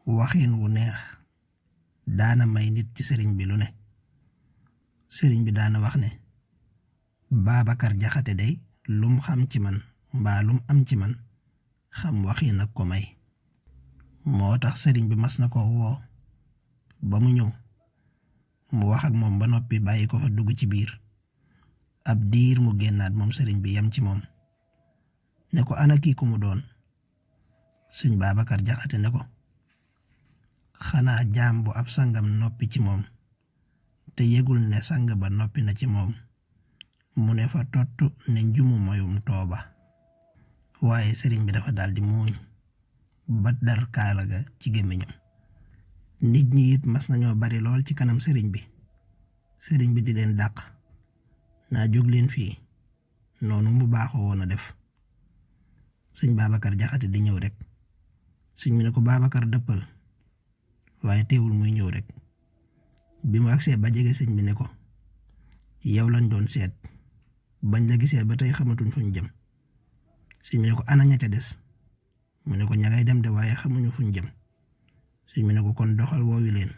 waxin wu neex daana may nit ci sëriñ bi lu ne. sëriñ bi daana wax ne Babacar Jaxate day lum xam ci man mbaa lum am ci man xam waxin ak ko may. moo tax sëriñ bi mas na ko woo ba mu ñëw mu wax ak moom ba noppi bàyyi ko fa dugg ci biir ab diir mu génnaat moom sëriñ bi yem ci moom ne ko ana kii ku mu doon. Sëñ Babacar Jaxate ne ko xanaa jaam bu ab sangam noppi ci moom te yëgul ne sang ba noppi na ci moom mu ne fa tott ne njumu moyum tooba. waaye sëriñ bi dafa daldi muuñ ba dar kaala ga ci gémmiñam. nit ñi it mas nañoo bari lool ci kanam sëriñ bi di leen dàq naa jóg leen fii noonu mu baaxoo woon a def. Sëñ Babacar Jaxate di ñëw rek sëñ bi ne ko Babacar dëppal waaye teewul muy ñëw rek. bi mu agsee ba jege sëñ bi ne ko yow lañ doon seet bañ la gisee ba tey xamatuñ fuñ jëm. sëñ bi ne ko ana ña ca des mu ne ko ña ngay dem de waaye xamuñu fuñ jëm. sëñ bi ne ko kon doxal woowi leen.